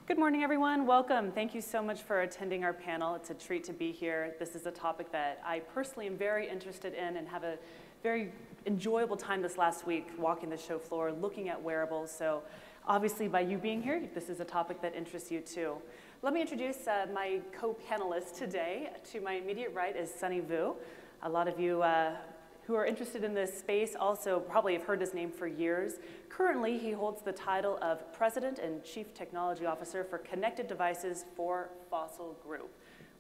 Good morning, everyone. Welcome. Thank you so much for attending our panel. It's a treat to be here. This is a topic that I personally am very interested in and have a very enjoyable time this last week walking the show floor, looking at wearables. So obviously by you being here, this is a topic that interests you too. Let me introduce my co-panelist today. To my immediate right is Sonny Vu. A lot of you who are interested in this space also probably have heard his name for years. Currently, he holds the title of President and Chief Technology Officer for Connected Devices for Fossil Group.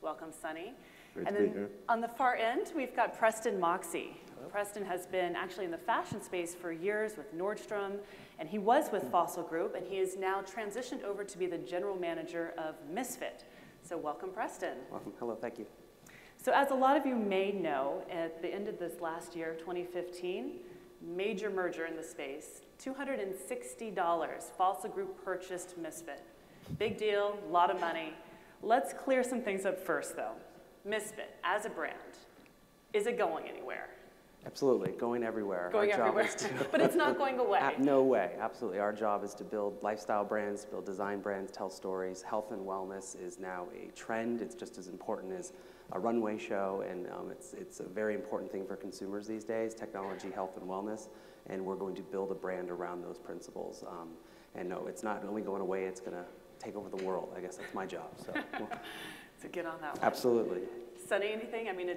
Welcome, Sonny. Great and to be then here. On the far end, we've got Preston Moxcey. Hello. Preston has been actually in the fashion space for years with Nordstrom, and he was with Fossil Group, and he is now transitioned over to be the general manager of Misfit. So welcome, Preston. Welcome. Hello, thank you. So as a lot of you may know, at the end of this last year, 2015, major merger in the space, $260, Fossil Group purchased Misfit. Big deal, a lot of money. Let's clear some things up first, though. Misfit, as a brand, is it going anywhere? Absolutely, going everywhere. Going everywhere, but it's not going away. No way, absolutely. Our job is to build lifestyle brands, build design brands, tell stories. Health and wellness is now a trend. It's just as important as a runway show, and it's a very important thing for consumers these days, technology, health, and wellness, and we're going to build a brand around those principles. And no, it's not only going away, it's going to take over the world. I guess that's my job. So, to get on that one. Absolutely. Sonny, anything? I mean,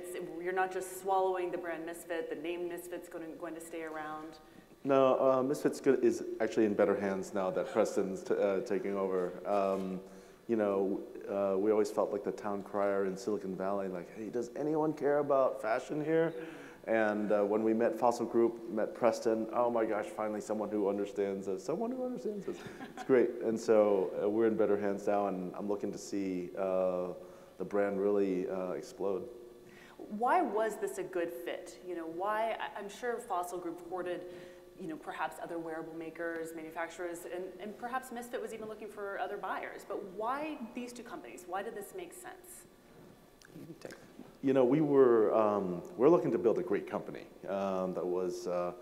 you're not just swallowing the brand Misfit. The name Misfit's going to stay around. No, Misfit's is actually in better hands now that Preston's taking over. You know, we always felt like the town crier in Silicon Valley, like, hey, does anyone care about fashion here? And when we met Fossil Group, met Preston, oh my gosh, finally someone who understands us. Someone who understands us. It's great. And so we're in better hands now, and I'm looking to see the brand really explode. Why was this a good fit? You know, why? I'm sure Fossil Group hoarded, you know, perhaps other wearable makers, manufacturers, and perhaps Misfit was even looking for other buyers. But why these two companies? Why did this make sense? You know, we're looking to build a great company that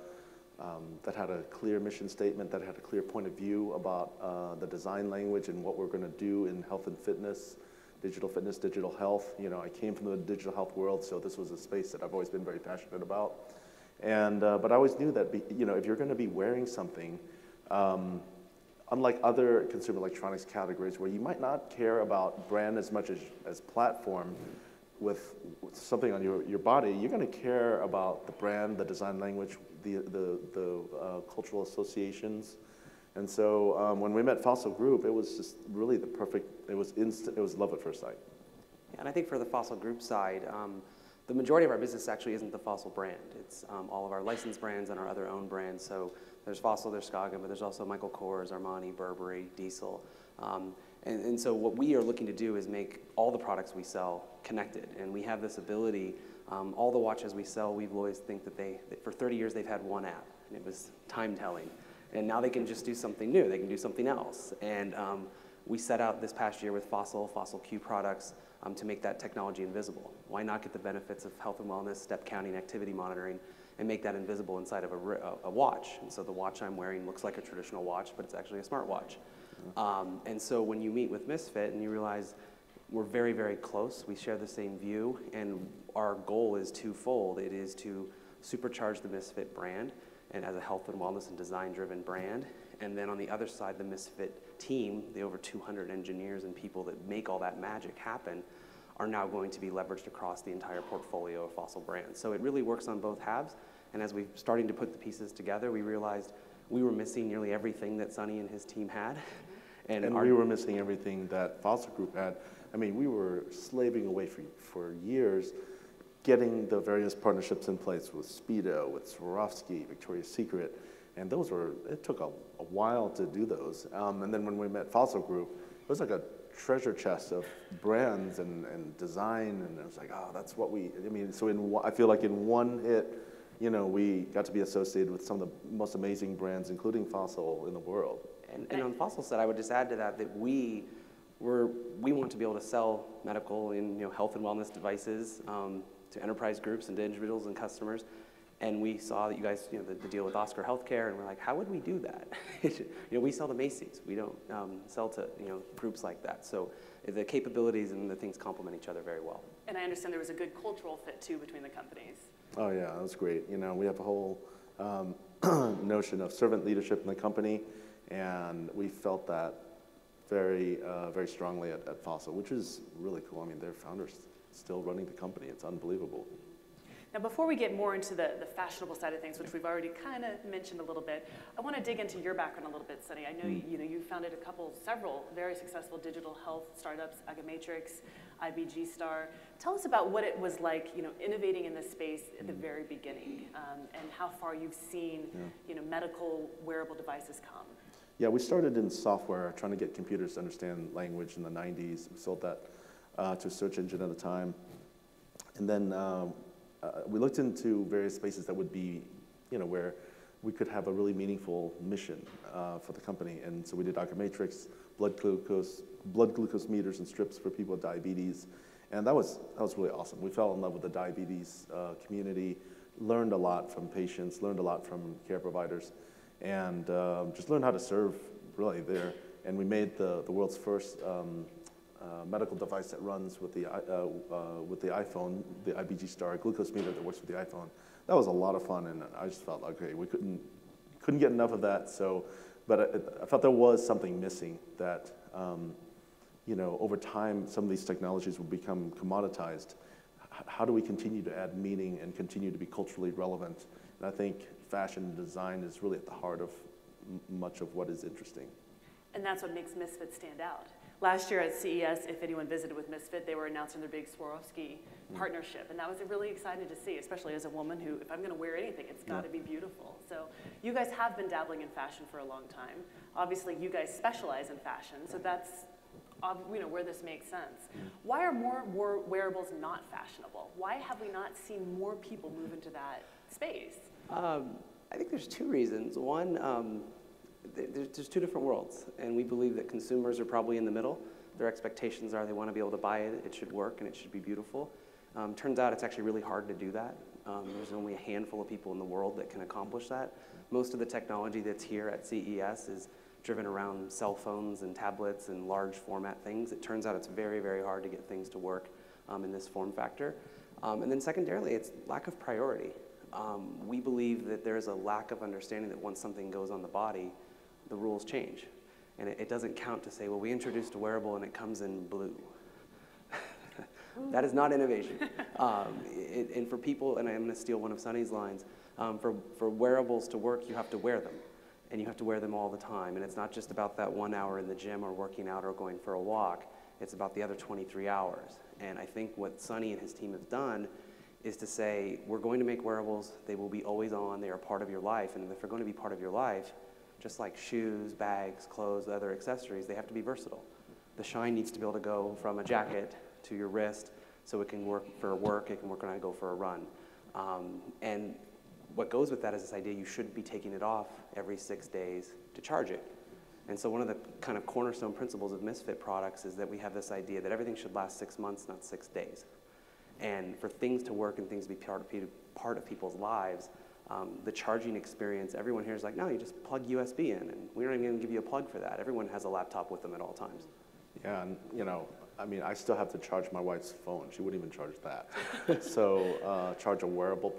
had a clear mission statement, that had a clear point of view about the design language and what we're going to do in health and fitness, digital health. You know, I came from the digital health world, so this was a space that I've always been very passionate about. And but I always knew that you know, if you're going to be wearing something, unlike other consumer electronics categories where you might not care about brand as much as platform, with something on your body, you're going to care about the brand, the design language, the cultural associations. And so when we met Fossil Group, it was just really the perfect, it was instant, it was love at first sight. Yeah, and I think for the Fossil Group side, the majority of our business actually isn't the Fossil brand. It's all of our licensed brands and our other own brands. So there's Fossil, there's Skagen, but there's also Michael Kors, Armani, Burberry, Diesel. And so what we are looking to do is make all the products we sell connected. And we have this ability, all the watches we sell, we've always think that for 30 years they've had one app, and it was time telling. And now they can just do something new, they can do something else. And we set out this past year with Fossil Q products to make that technology invisible. Why not get the benefits of health and wellness, step counting, activity monitoring, and make that invisible inside of a watch? And so the watch I'm wearing looks like a traditional watch, but it's actually a smartwatch. And so when you meet with Misfit and you realize we're very, very close, we share the same view, and our goal is twofold. It is to supercharge the Misfit brand and as a health and wellness and design-driven brand. And then on the other side, the Misfit team, the over 200 engineers and people that make all that magic happen, are now going to be leveraged across the entire portfolio of Fossil brands. So it really works on both halves. And as we're starting to put the pieces together, we realized we were missing nearly everything that Sonny and his team had. And we were missing everything that Fossil Group had. I mean, we were slaving away for years, getting the various partnerships in place with Speedo, with Swarovski, Victoria's Secret, and those it took a while to do those. And then when we met Fossil Group, it was like a treasure chest of brands and design, and it was like, oh, that's what so I feel like in one hit, you know, we got to be associated with some of the most amazing brands, including Fossil, in the world. And on Fossil side, I would just add to that we want to be able to sell medical and health and wellness devices to enterprise groups and to individuals and customers. And we saw that you guys, the deal with Oscar Healthcare, and we're like, how would we do that? We sell to Macy's. We don't sell to groups like that. So the capabilities and the things complement each other very well. And I understand there was a good cultural fit too between the companies. Oh yeah, that was great. We have a whole notion of servant leadership in the company, and we felt that very, very strongly at Fossil, which is really cool. I mean, their founders still running the company. It's unbelievable. Now, before we get more into the fashionable side of things, which we've already kind of mentioned a little bit, I want to dig into your background a little bit, Sonny. I know you founded several very successful digital health startups, DrMatrix, IBG Star. Tell us about what it was like, innovating in this space at the very beginning, and how far you've seen, medical wearable devices come. Yeah, we started in software, trying to get computers to understand language in the 90s. We sold that to a search engine at the time, and then we looked into various spaces that would be, where we could have a really meaningful mission for the company. And so we did DrMatrix, blood glucose meters and strips for people with diabetes. And that was really awesome. We fell in love with the diabetes community, learned a lot from patients, learned a lot from care providers, and just learned how to serve really there. And we made the world's first medical device that runs with the iPhone, the IBG Star glucose meter that works with the iPhone. That was a lot of fun, and I just felt like, okay, we couldn't get enough of that. So, but I felt there was something missing, that over time some of these technologies will become commoditized. How do we continue to add meaning and continue to be culturally relevant? And I think fashion and design is really at the heart of much of what is interesting. And that's what makes Misfit stand out. Last year at CES, if anyone visited with Misfit, they were announcing their big Swarovski partnership, and that was really exciting to see, especially as a woman who, if I'm going to wear anything, it's got to be beautiful. So you guys have been dabbling in fashion for a long time. Obviously, you guys specialize in fashion, so that's where this makes sense. Why are more wearables not fashionable? Why have we not seen more people move into that space? I think there's two reasons. One, there's two different worlds, and we believe that consumers are probably in the middle. Their expectations are they want to be able to buy it, it should work, and it should be beautiful. Turns out it's actually really hard to do that. There's only a handful of people in the world that can accomplish that. Most of the technology that's here at CES is driven around cell phones and tablets and large format things. It turns out it's very, very hard to get things to work in this form factor. And then secondarily, it's lack of priority. We believe that there's a lack of understanding that once something goes on the body, the rules change. And it doesn't count to say, well, we introduced a wearable and it comes in blue. That is not innovation. And for people, and I'm going to steal one of Sonny's lines, for wearables to work, you have to wear them. And you have to wear them all the time. And it's not just about that 1 hour in the gym or working out or going for a walk. It's about the other 23 hours. And I think what Sonny and his team have done is to say, we're going to make wearables. They will be always on. They are part of your life. And if they're going to be part of your life, just like shoes, bags, clothes, other accessories, they have to be versatile. The shine needs to be able to go from a jacket to your wrist, so it can work for work, it can work when I go for a run. And what goes with that is this idea you should be taking it off every 6 days to charge it. And so one of the kind of cornerstone principles of Misfit products is that we have this idea that everything should last 6 months, not 6 days. And for things to work and things to be part of people's lives, the charging experience, everyone here is like, no, you just plug USB in, and we're not even going to give you a plug for that. Everyone has a laptop with them at all times. Yeah, and I mean, I still have to charge my wife's phone. She wouldn't even charge that. So charge a wearable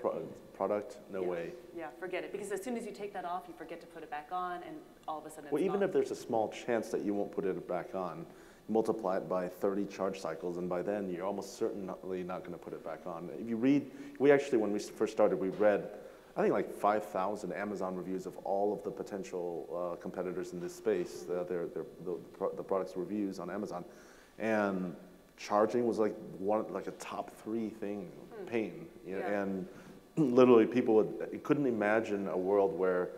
product, no way. Yeah, forget it. Because as soon as you take that off, you forget to put it back on, and all of a sudden it's Well, even gone. if there's a small chance that you won't put it back on, multiply it by 30 charge cycles, and by then you're almost certainly not going to put it back on. If you read, we actually, when we first started, we read, I think, like 5,000 Amazon reviews of all of the potential competitors in this space, the products reviews on Amazon, and charging was like a top 3 thing, pain, and literally people couldn't imagine a world where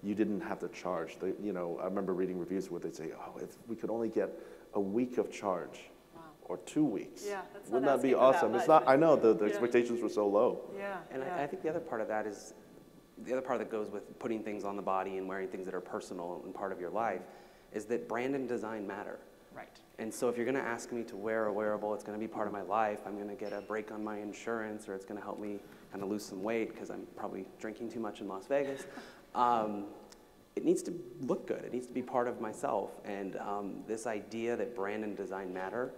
you didn't have to charge. I remember reading reviews where they'd say, oh, if we could only get a week of charge. Or 2 weeks. Yeah, that's Wouldn't not that be asking for that awesome? much. It's not. I know the expectations were so low. Yeah. And I think the other part of that is, the other part that goes with putting things on the body and wearing things that are personal and part of your life, is that brand and design matter. Right. And so if you're going to ask me to wear a wearable, it's going to be part of my life, I'm going to get a break on my insurance, or it's going to help me kind of lose some weight because I'm probably drinking too much in Las Vegas, it needs to look good. It needs to be part of myself. And this idea that brand and design matter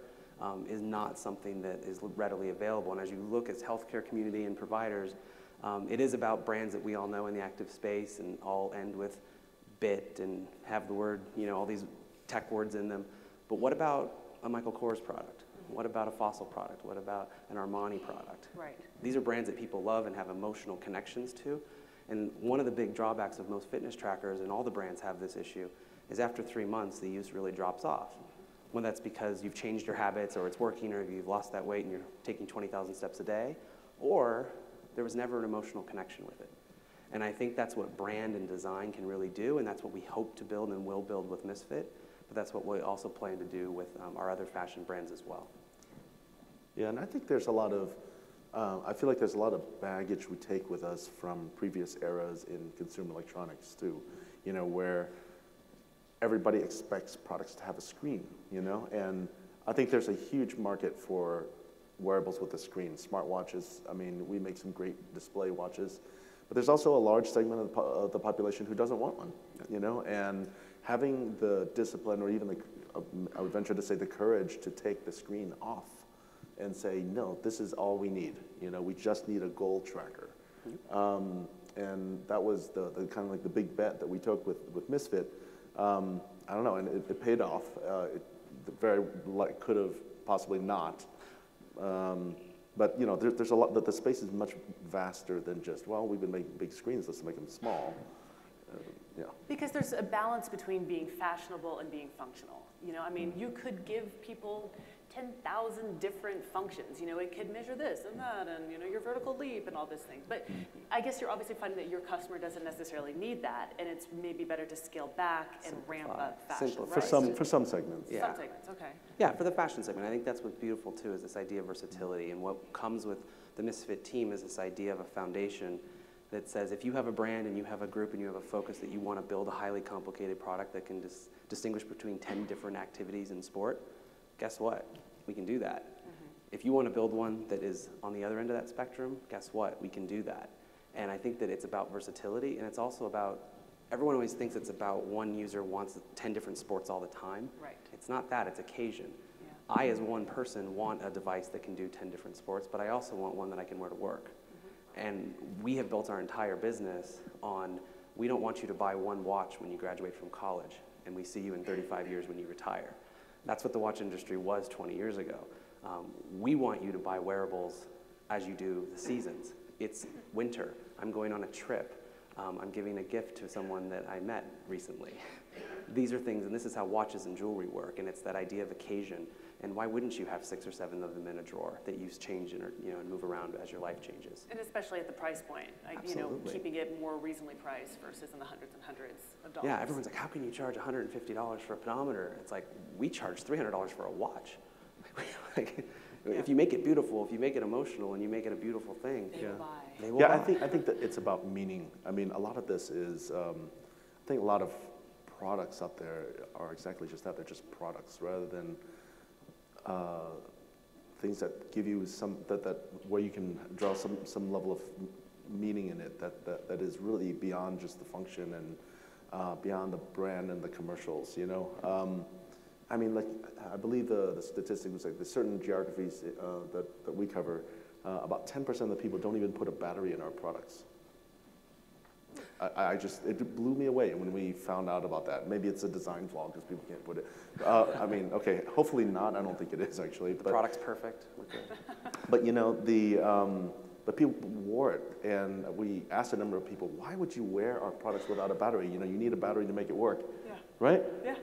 is not something that is readily available. And as you look as healthcare community and providers, it is about brands that we all know in the active space and all end with bit and have the word, all these tech words in them. But what about a Michael Kors product? What about a Fossil product? What about an Armani product? Right. These are brands that people love and have emotional connections to. And one of the big drawbacks of most fitness trackers, and all the brands have this issue, is after 3 months, the use really drops off. When that's because you've changed your habits, or it's working, or you've lost that weight and you're taking 20,000 steps a day, or there was never an emotional connection with it. And I think that's what brand and design can really do, and that's what we hope to build and will build with Misfit. But that's what we also plan to do with our other fashion brands as well. Yeah, and I think there's a lot of, I feel like there's a lot of baggage we take with us from previous eras in consumer electronics too, where everybody expects products to have a screen, and I think there's a huge market for wearables with a screen. Smartwatches, I mean, we make some great display watches, but there's also a large segment of the population who doesn't want one, and having the discipline, or even I would venture to say the courage to take the screen off and say, no, this is all we need. We just need a goal tracker. And that was the kind of like the big bet that we took with Misfit. I don't know, and it paid off. It very could have possibly not. But there's a lot. The space is much vaster than just, well, we've been making big screens, let's make them small. Yeah. Because there's a balance between being fashionable and being functional. I mean, you could give people 10,000 different functions. It could measure this and that, and your vertical leap and all these things. But I guess you're obviously finding that your customer doesn't necessarily need that, and it's maybe better to scale back and ramp up fashion. Right? For some segments. Yeah. Some segments, okay. Yeah, for the fashion segment, I think that's what's beautiful too, is this idea of versatility. And what comes with the Misfit team is this idea of a foundation that says if you have a brand and you have a group and you have a focus that you want to build a highly complicated product that can distinguish between 10 different activities in sport, guess what? We can do that. If you want to build one that is on the other end of that spectrum, guess what? We can do that. And I think that it's about versatility, and it's also about, everyone always thinks it's about one user wants 10 different sports all the time. Right. It's not that, it's occasion. Yeah. I, as one person, want a device that can do 10 different sports, but I also want one that I can wear to work. And we have built our entire business on, we don't want you to buy one watch when you graduate from college, and we see you in 35 years when you retire. That's what the watch industry was 20 years ago. We want you to buy wearables as you do the seasons. It's winter, I'm going on a trip, I'm giving a gift to someone that I met recently. These are things, and this is how watches and jewelry work, and it's that idea of occasion. And why wouldn't you have 6 or 7 of them in a drawer that you change and move around as your life changes? And especially at the price point, keeping it more reasonably priced versus in the hundreds and hundreds of dollars. Yeah, everyone's like, how can you charge $150 for a pedometer? It's like, we charge $300 for a watch. If you make it beautiful, if you make it emotional, and you make it a beautiful thing, they will buy. They will buy. I think that it's about meaning. I mean, a lot of this is, I think a lot of products out there are exactly just that. They're just products rather than things that give you where you can draw some level of meaning in it that is really beyond just the function and beyond the brand and the commercials. I mean, like I believe the statistic was like the certain geographies that we cover, about 10% of the people don't even put a battery in our products. It blew me away when we found out about that. Maybe it's a design flaw because people can't put it. I mean, okay, hopefully not. I don't think it is actually. The product's perfect. But but people wore it, and we asked a number of people, why would you wear our products without a battery? You need a battery to make it work, right? Yeah.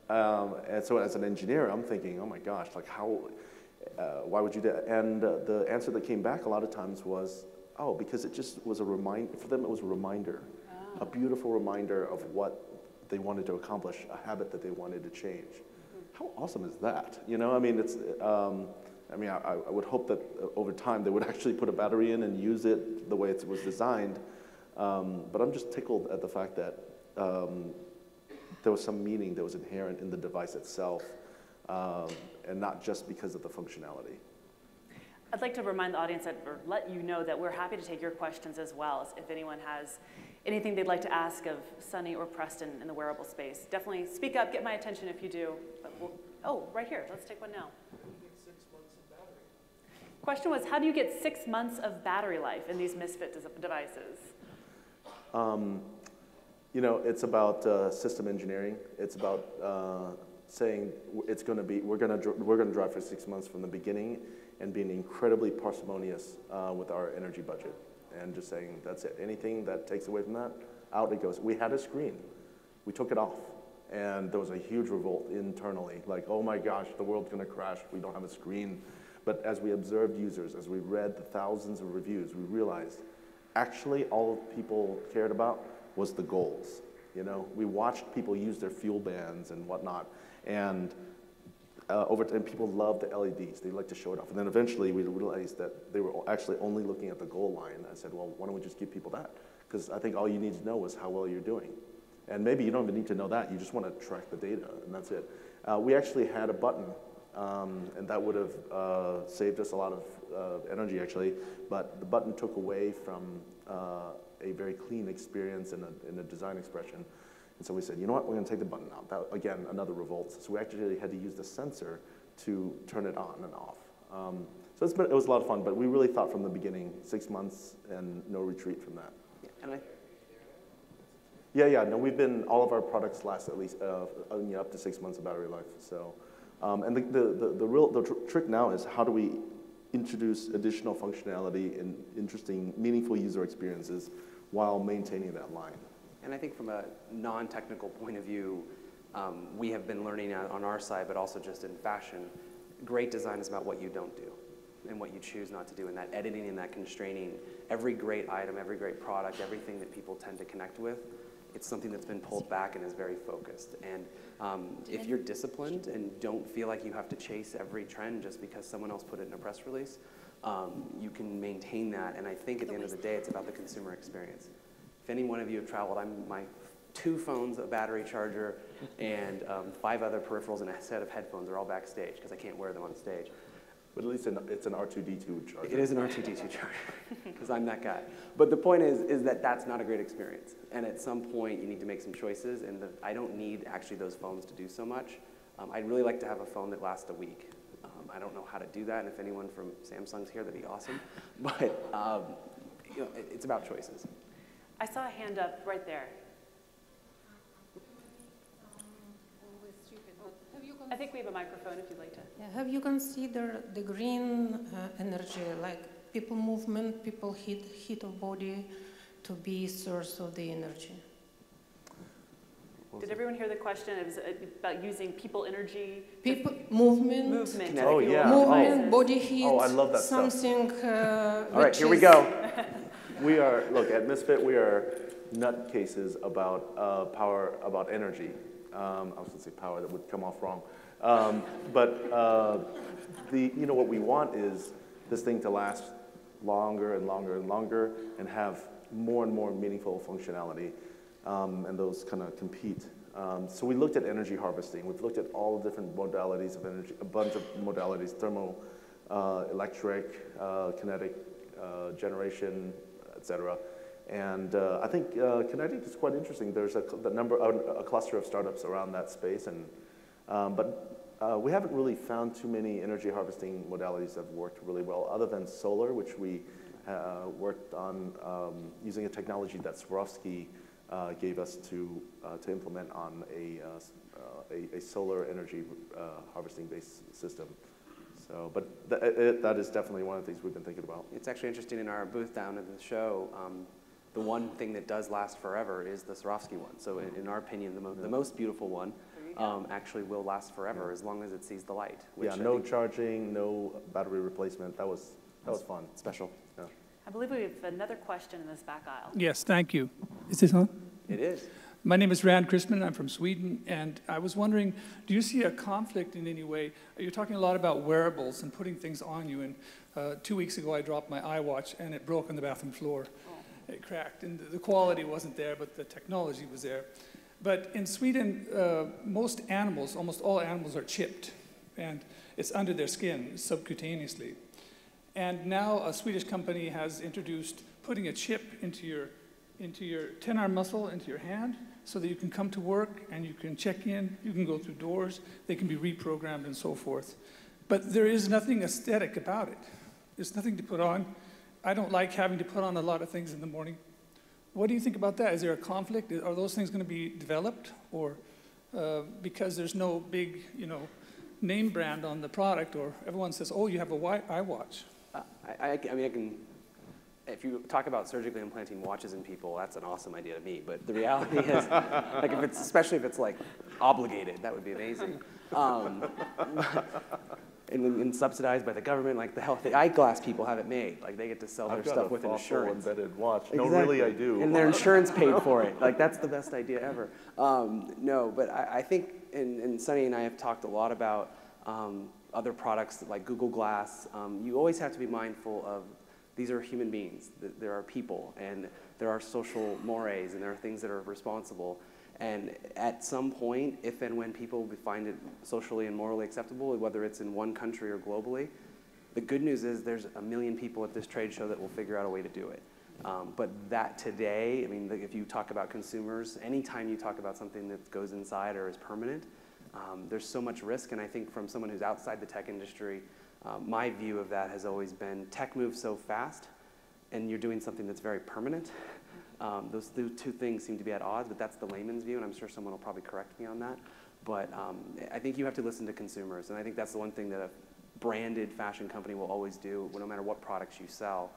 And so as an engineer, I'm thinking, oh my gosh, like how? Why would you do that? And the answer that came back a lot of times was, oh, because it just was a reminder, for them it was a reminder, a beautiful reminder of what they wanted to accomplish, a habit that they wanted to change. How awesome is that? I mean, it's, I would hope that over time they would actually put a battery in and use it the way it was designed. But I'm just tickled at the fact that there was some meaning that was inherent in the device itself, and not just because of the functionality. I'd like to remind the audience or let you know that we're happy to take your questions as well. If anyone has anything they'd like to ask of Sonny or Preston in the wearable space, definitely speak up, get my attention if you do. But oh, right here, let's take one now. Question was, how do you get 6 months of battery life in these Misfit devices? You know, it's about system engineering. It's about saying it's going to be, we're going to drive for 6 months from the beginning, and being incredibly parsimonious with our energy budget, and just saying that's it. Anything that takes away from that, out it goes. We had a screen, we took it off, and there was a huge revolt internally, like, oh my gosh, the world's going to crash. We don't have a screen. But as we observed users, as we read the thousands of reviews, we realized actually all people cared about was the goals. You know, we watched people use their fuel bands and whatnot, and over time people loved the LEDs. They liked to show it off. And then eventually we realized that they were actually only looking at the goal line. I said, well, why don't we just give people that? Because I think all you need to know is how well you're doing. And maybe you don't even need to know that. You just want to track the data, and that's it. We actually had a button, and that would have saved us a lot of energy, actually. But the button took away from a very clean experience in a design expression. And so we said, you know what, we're going to take the button out. That, again, another revolt. So we actually had to use the sensor to turn it on and off. So it was a lot of fun, but we really thought from the beginning, 6 months and no retreat from that. Yeah, no, all of our products last at least up to 6 months of battery life. So, and the trick now is how do we introduce additional functionality and interesting, meaningful user experiences while maintaining that line. And I think from a non-technical point of view, we have been learning on our side, but also just in fashion, great design is about what you don't do and what you choose not to do, and that editing and that constraining. Every great item, every great product, everything that people tend to connect with, it's something that's been pulled back and is very focused. And if you're disciplined and don't feel like you have to chase every trend just because someone else put it in a press release, you can maintain that. And I think at the end of the day, it's about the consumer experience. If any one of you have traveled, my 2 phones, a battery charger, and 5 other peripherals and a set of headphones are all backstage because I can't wear them on stage. But at least it's an R2D2 charger. It is an R2D2 charger, because I'm that guy. But the point is that that's not a great experience. And at some point, you need to make some choices, and I don't need actually those phones to do so much. I'd really like to have a phone that lasts a week. I don't know how to do that, and if anyone from Samsung's here, that'd be awesome. But you know, it's about choices. I saw a hand up right there. I think we have a microphone if you'd like to. Yeah, have you considered the green energy, like people movement, people heat of body, to be source of the energy? Did everyone hear the question? It was about using people energy. People movement. Movement. Oh yeah. Movement, body heat. Oh, I love that something. All right, here we go. We are, look, at Misfit, we are nutcases about power, about energy. I was going to say power, that would come off wrong. You know, what we want is this thing to last longer and longer and longer and have more and more meaningful functionality, and those kind of compete. So we looked at energy harvesting. We've looked at all the different modalities of energy, a bunch of modalities, thermo, electric, kinetic, generation, etc. And I think kinetic is quite interesting. There's a cluster of startups around that space, and we haven't really found too many energy harvesting modalities that have worked really well, other than solar, which we worked on using a technology that Swarovski gave us to implement on a solar energy harvesting based system. So, but that is definitely one of the things we've been thinking about. It's actually interesting in our booth down at the show. The one thing that does last forever is the Swarovski one. So in our opinion, the most beautiful one actually will last forever as long as it sees the light. Yeah, no charging, no battery replacement. That was fun. Special. Yeah. I believe we have another question in this back aisle. Yes, thank you. Is this on? It is. My name is Rand Christman. I'm from Sweden, and I was wondering, do you see a conflict in any way? You're talking a lot about wearables and putting things on you, and 2 weeks ago I dropped my iWatch and it broke on the bathroom floor. It cracked, and the quality wasn't there, but the technology was there. But in Sweden, most animals, almost all animals are chipped, and it's under their skin, subcutaneously. And now a Swedish company has introduced putting a chip into your ten-arm muscle, into your hand, so that you can come to work and you can check in, you can go through doors, they can be reprogrammed and so forth. But there is nothing aesthetic about it. There's nothing to put on. I don't like having to put on a lot of things in the morning. What do you think about that? Is there a conflict? Are those things going to be developed? Or because there's no big, name brand on the product, or everyone says, oh, you have a iWatch? I can, if you talk about surgically implanting watches in people, that's an awesome idea to me. But the reality is, like, especially if it's like obligated, that would be amazing. And subsidized by the government, like the eyeglass people have it made. Like they get to sell their stuff with insurance. I've got a embedded watch. Exactly. No, really, I do. And their insurance paid for it. Like that's the best idea ever. No, but I think, and Sonny and I have talked a lot about other products like Google Glass. You always have to be mindful of these are human beings. There are people, and there are social mores, and there are things that are responsible. And at some point, if and when people find it socially and morally acceptable, whether it's in one country or globally, the good news is there's a million people at this trade show that will figure out a way to do it. But that today, I mean, if you talk about consumers, anytime you talk about something that goes inside or is permanent, there's so much risk. And I think from someone who's outside the tech industry, my view of that has always been tech moves so fast, and you're doing something that's very permanent. Those two things seem to be at odds, but that's the layman's view, and I'm sure someone will probably correct me on that. But I think you have to listen to consumers, and I think that's the one thing that a branded fashion company will always do, no matter what products you sell.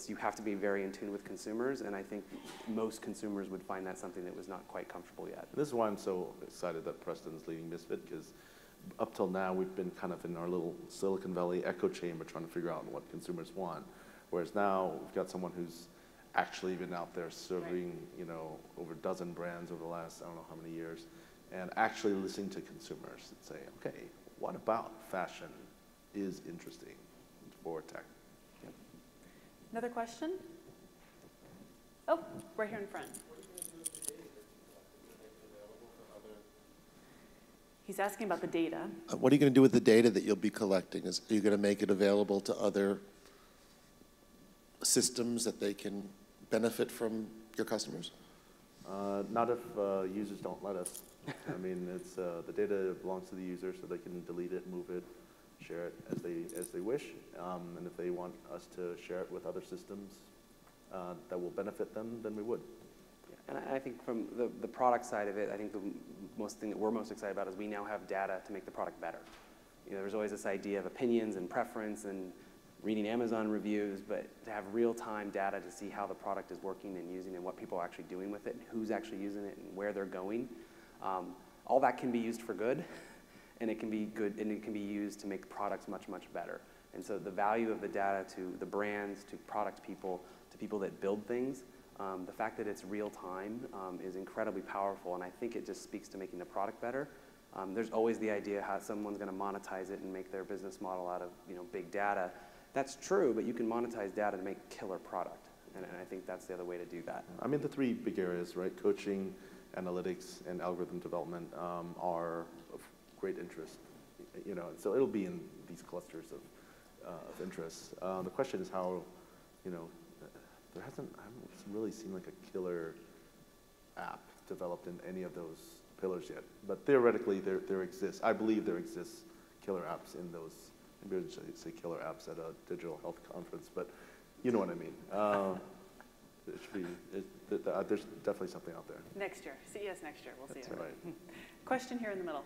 You have to be very in tune with consumers, and I think most consumers would find that something that was not quite comfortable yet. This is why I'm so excited that Preston's leading Misfit, because up till now we've been kind of in our little Silicon Valley echo chamber trying to figure out what consumers want, whereas now we've got someone who's actually been out there serving, over a dozen brands over the last, I don't know how many years, and actually listening to consumers and say, okay, what about fashion is interesting for tech? Yep. Another question? Oh, right here in front. He's asking about the data. What are you going to do with the data that you'll be collecting? Are you going to make it available to other systems that they can benefit from your customers? Not if users don't let us. I mean, it's the data belongs to the user, so they can delete it, move it, share it as they wish. And if they want us to share it with other systems that will benefit them, then we would. Yeah, and I think from the product side of it, I think the most thing that we're most excited about is we now have data to make the product better. There's always this idea of opinions and preference and reading Amazon reviews, but to have real-time data to see how the product is working and using and what people are actually doing with it and who's actually using it and where they're going, all that can be used for good, and it can be good, and it can be used to make products much, much better. And so the value of the data to the brands, to product people, to people that build things, the fact that it's real-time is incredibly powerful, and I think it just speaks to making the product better. There's always the idea how someone's going to monetize it and make their business model out of big data. That's true, but you can monetize data to make killer product, and I think that's the other way to do that. I mean, the three big areas, right? Coaching, analytics, and algorithm development are of great interest. So it'll be in these clusters of interest. The question is how, there hasn't really seemed like a killer app developed in any of those pillars yet. But theoretically, there exists. I believe there exists killer apps in those. Maybe I should say killer apps at a digital health conference, but you know what I mean. There's definitely something out there. Next year, CES next year, we'll see it. That's right. Question here in the middle.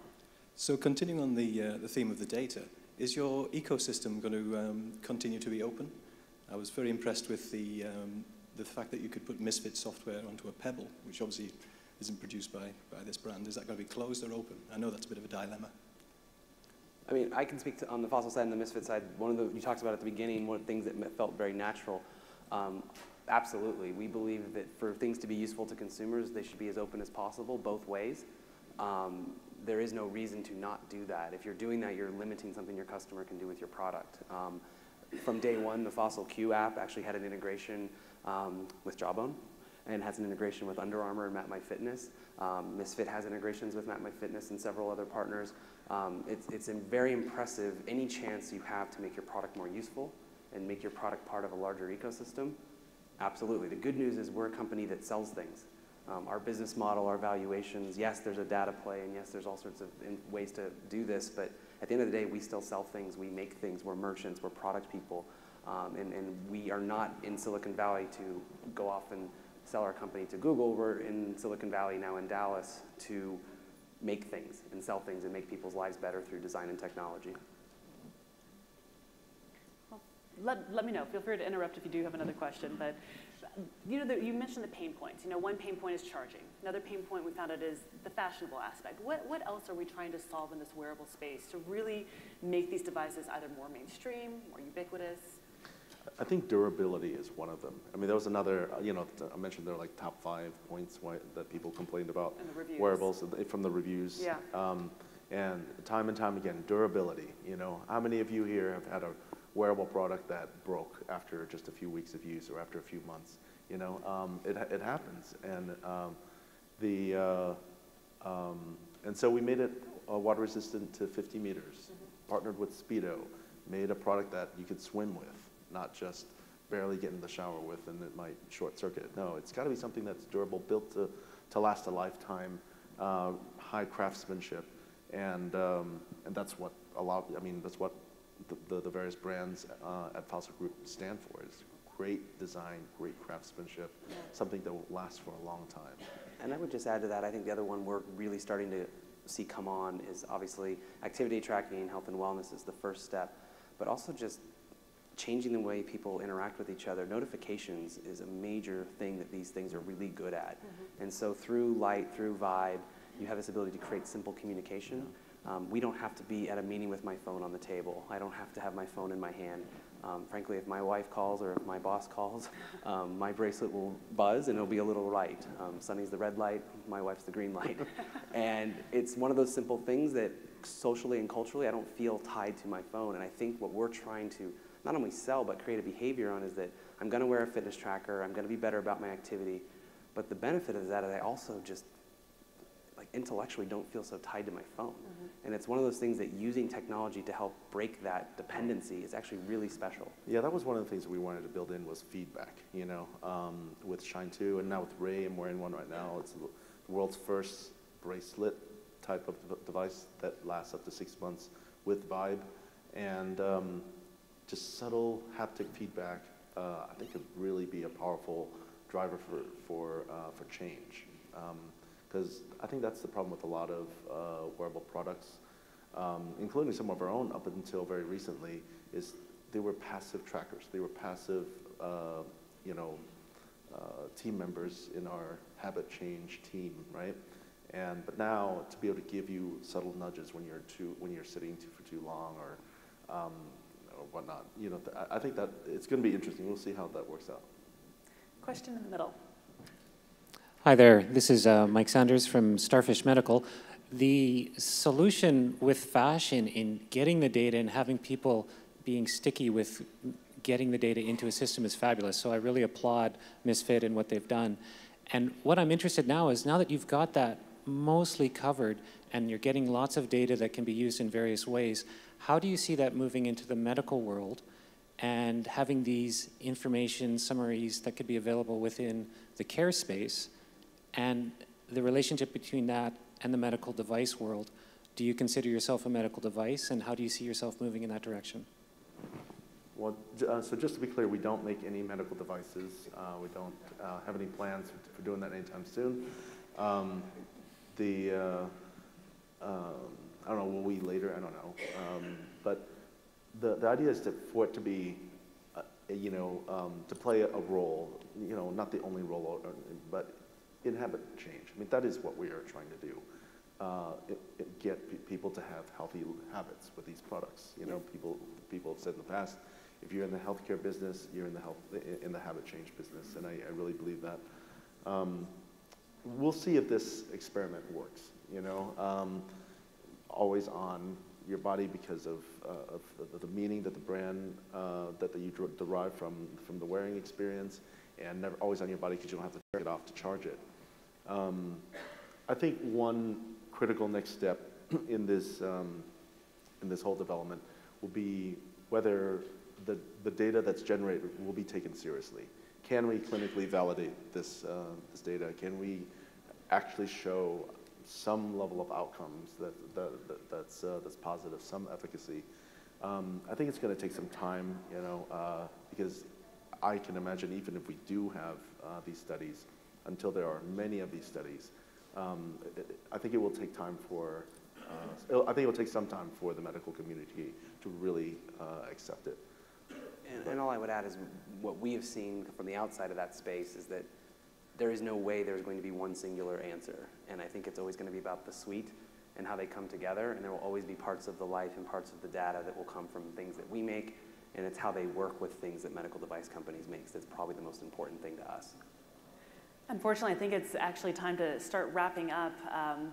So continuing on the theme of the data, is your ecosystem going to continue to be open? I was very impressed with the fact that you could put Misfit software onto a Pebble, which obviously isn't produced by this brand. Is that going to be closed or open? I know that's a bit of a dilemma. I mean, I can speak on the Fossil side and the Misfit side. You talked about at the beginning, one of the things that felt very natural. Absolutely. We believe that for things to be useful to consumers, they should be as open as possible, both ways. There is no reason to not do that. If you're doing that, you're limiting something your customer can do with your product. From day one, the Fossil Q app actually had an integration with Jawbone. and has an integration with Under Armour and MapMyFitness. Misfit has integrations with MapMyFitness and several other partners. It's very impressive any chance you have to make your product more useful and make your product part of a larger ecosystem. Absolutely. The good news is we're a company that sells things. Our business model, our valuations, yes, there's a data play, and yes, there's all sorts of ways to do this, but at the end of the day, we still sell things, we make things, we're merchants, we're product people, and we are not in Silicon Valley to go off and sell our company to Google. We're in Silicon Valley now in Dallas to make things and sell things and make people's lives better through design and technology. Let me know. Feel free to interrupt if you do have another question. But you mentioned the pain points. One pain point is charging. Another pain point we found out is the fashionable aspect. What else are we trying to solve in this wearable space to really make these devices either more mainstream, more ubiquitous? I think durability is one of them. I mean, there was another, I mentioned there are like top 5 points that people complained about and the reviews. Wearables from the reviews. Yeah. And time again, durability. How many of you here have had a wearable product that broke after just a few weeks of use or after a few months? It happens, and so we made it water resistant to 50 meters. Partnered with Speedo, made a product that you could swim with, not just barely get in the shower with, and it might short circuit. No, it's got to be something that's durable, built to last a lifetime, high craftsmanship, and that's what that's what the various brands at Fossil Group stand for, is great design, great craftsmanship, something that will last for a long time. And I would just add to that, I think the other one we're really starting to see come on is obviously activity tracking and health and wellness is the first step, but also just changing the way people interact with each other. Notifications is a major thing that these things are really good at. And so through light, through vibe, you have this ability to create simple communication. We don't have to be at a meeting with my phone on the table. I don't have to have my phone in my hand. Frankly, if my wife calls or if my boss calls, my bracelet will buzz and it'll be a little light. Sonny's the red light, my wife's the green light. And it's one of those simple things that socially and culturally I don't feel tied to my phone. And I think what we're trying to not only sell but create a behavior on is that I'm going to wear a fitness tracker, I'm going to be better about my activity, but the benefit of that is I also just intellectually don't feel so tied to my phone. And it's one of those things that using technology to help break that dependency is actually really special. Yeah, that was one of the things that we wanted to build in was feedback, with Shine 2 and now with Ray, I'm wearing one right now. It's the world's first bracelet type of device that lasts up to 6 months with Vibe. And just subtle haptic feedback, I think could really be a powerful driver for change. Because I think that's the problem with a lot of wearable products, including some of our own up until very recently, is they were passive trackers. They were passive, team members in our habit change team, right? But now to be able to give you subtle nudges when you're sitting for too long or whatnot, I think that it's going to be interesting. We'll see how that works out. Question in the middle. Hi there, this is Mike Sanders from Starfish Medical. The solution with fashion in getting the data and having people being sticky with getting the data into a system is fabulous. So I really applaud Misfit and what they've done. And what I'm interested now is, now that you've got that mostly covered and you're getting lots of data that can be used in various ways, how do you see that moving into the medical world and having these information summaries that could be available within the care space? And the relationship between that and the medical device world, do you consider yourself a medical device, and how do you see yourself moving in that direction? Well, so just to be clear, we don't make any medical devices. We don't have any plans for doing that anytime soon. I don't know, will we later? I don't know. But the idea is for it to be, to play a role, not the only role, but in habit change. I mean, that is what we are trying to do. Get people to have healthy habits with these products. People have said in the past, if you're in the healthcare business, you're in the habit change business, and I really believe that. We'll see if this experiment works. Always on your body because of the meaning that the brand that you derive from the wearing experience, and never always on your body because you don't have to take it off to charge it. I think one critical next step in this whole development will be whether the data that's generated will be taken seriously. Can we clinically validate this data? Can we actually show some level of outcomes that's positive, some efficacy? I think it's going to take some time, you know, because I can imagine even if we do have these studies, until there are many of these studies, I think it will take time for. I think it will take some time for the medical community to really accept it. And all I would add is what we have seen from the outside of that space is that there is no way there's going to be one singular answer. And I think it's always going to be about the suite and how they come together. And there will always be parts of the life and parts of the data that will come from things that we make. And it's how they work with things that medical device companies make that's probably the most important thing to us. Unfortunately, I think it's actually time to start wrapping up.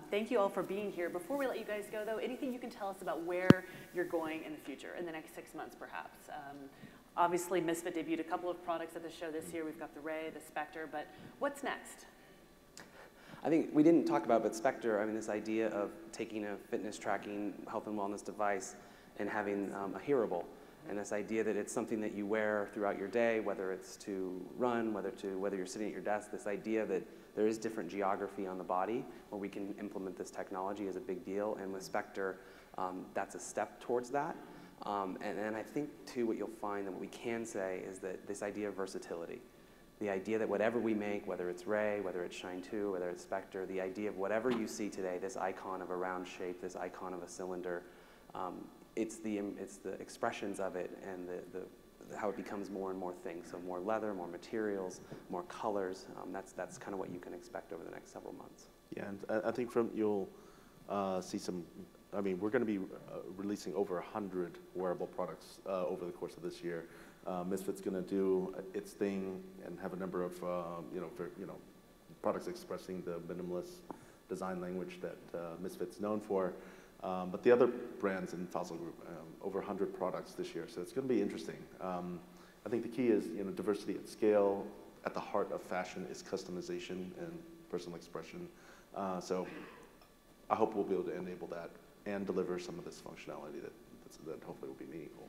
Thank you all for being here. Before we let you guys go, though, anything you can tell us about where you're going in the future, in the next 6 months, perhaps? Obviously, Misfit debuted a couple of products at the show this year. We've got the Ray, the Spectre, but what's next? I think we didn't talk about, but Spectre, I mean, this idea of taking a fitness tracking health and wellness device and having a hearable. And this idea that it's something that you wear throughout your day, whether it's to run, whether you're sitting at your desk, this idea that there is different geography on the body where we can implement this technology is a big deal. And with Spectre, that's a step towards that. And I think, too, what you'll find that what we can say is that this idea of versatility, the idea that whatever we make, whether it's Ray, whether it's Shine 2, whether it's Spectre, the idea of whatever you see today, this icon of a round shape, this icon of a cylinder, it's the expressions of it and how it becomes more and more things. So more leather, more materials, more colors. That's kind of what you can expect over the next several months. Yeah, and I think you'll see some. I mean, we're going to be releasing over 100 wearable products over the course of this year. Misfit's going to do its thing and have a number of products expressing the minimalist design language that Misfit's known for. But the other brands in Fossil Group, over 100 products this year, so it's going to be interesting. I think the key is diversity at scale. At the heart of fashion is customization and personal expression. So I hope we'll be able to enable that and deliver some of this functionality that hopefully will be meaningful.